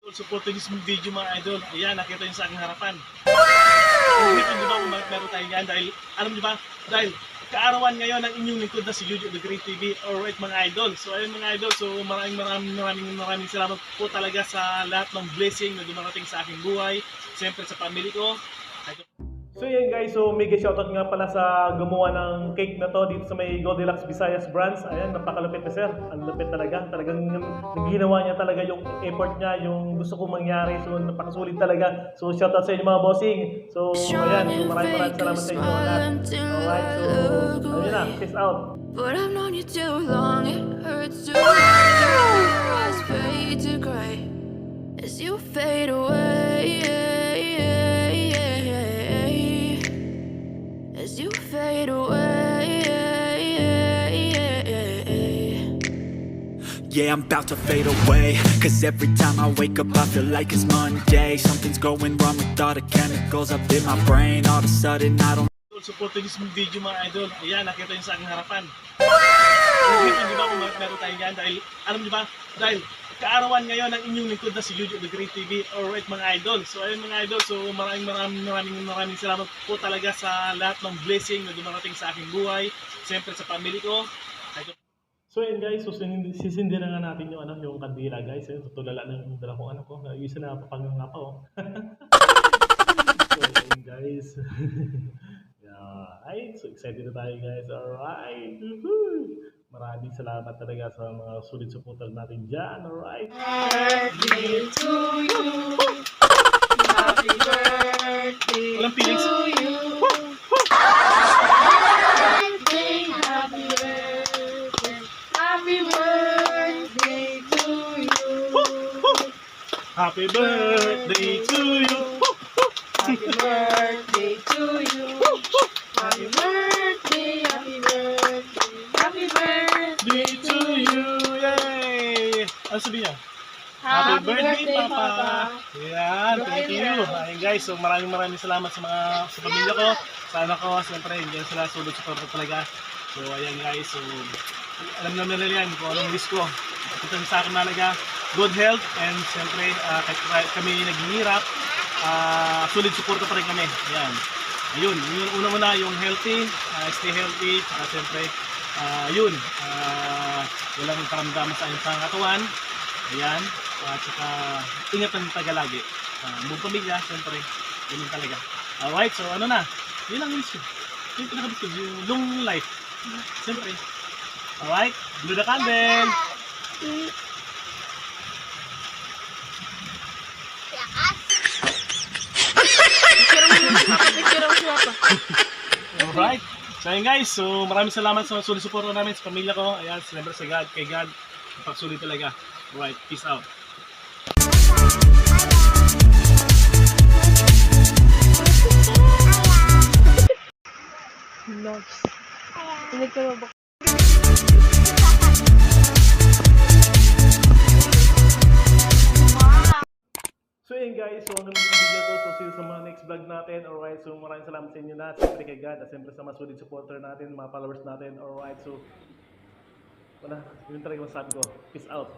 Support yung video mga idol. Ayan, nakita nyo sa aking harapan. Hindi nyo ba kung bakit meron tayo yan? Dahil, alam nyo ba? Dahil kaarawan ngayon ng inyong lingkod na si Juju The Great TV. Alright mga idol. So ayun mga idol. So maraming salamat po talaga sa lahat ng blessing na dumarating sa aking buhay. Siyempre sa family ko. So yan guys, so mega shoutout nga pala sa gumawa ng cake na to dito sa may Goldilocks Visayas branch. Ayan, napakalupit na sir. Ang lupit talaga. Talagang ginawa niya talaga yung effort niya, yung gusto kong mangyari. So napakasulit talaga. So shoutout sa inyo mga bossing. So ayan, so maraming salamat sa inyo lahat. Alright, so ayun na, peace out. But I've known you too long, it hurts to watch your eyes fade to gray as you fade away. As you fade away. Yeah, I'm about to fade away, cause every time I wake up I feel like it's Monday. Something's going wrong with all the chemicals up in my brain. All of a sudden I don't Support yung video mga idol. Ayan, nakita nyo sa aking harapan. Hindi nyo ba kung bakit meron tayo yan? Dahil, alam nyo ba? Dahil kaarawan ngayon ng inyong lingkod na si Juju The Great TV. Alright mga idol. So ayun mga idol. So maraming salamat po talaga sa lahat ng blessing na dumarating sa aking buhay. Siyempre sa family ko. So yun guys, so sisindi na nga natin yung yung kandila guys. Ayun, tutulala na yung dala kong ko. Isa na papanganga pa oh. So yun guys. Ay, so excited na tayo guys. Alright. Maraming salamat talaga sa mga sulit supporter natin dyan. Alright. Birthday to you. Happy birthday Walang feelings. to you. Birthday, happy birthday. Happy birthday to you. Happy birthday to you. Happy birthday to you. Happy birthday, happy birthday, happy birthday Birthday to you. Yay! Ano sabi niya? Happy birthday, Papa. Yan, thank you. Ayun guys, so maraming salamat sa pamilya ko, sa anak ko, siyempre, hindi sila sulit support talaga. So ayan guys, so alam naman nila yan kung anong wish ko. Ito sa akin malaga, good health, and siyempre, kahit kami naghihirap, solid support pa rin kami. Yan. Ayun, yung una-una yung healthy, stay healthy, saka siyempre, yun, walang karamdaman sa inyong pangatawan. Ayan, at saka ingatan taga lagi. Buong pamilya, siyempre, ganun talaga. Alright, so ano na, yun ang wish ko. Yung pinaka-wish ko, yung long life. Siyempre. Alright, blow the candle. Alright. So ayun guys, so maraming salamat sa sulit support namin sa pamilya ko. Ayan, siyempre sa God, kay God. Pagsulit talaga. Alright, peace out. Loves. Hindi ko ba? So yun guys, so hanggang sa video to, so see you sa mga next vlog natin. Alright, so maraming salamat sa inyo na. Siyempre kay God, at siyempre sa mga solid supporter natin, mga followers natin. Alright, so wala, yun talaga masasabi ko. Peace out.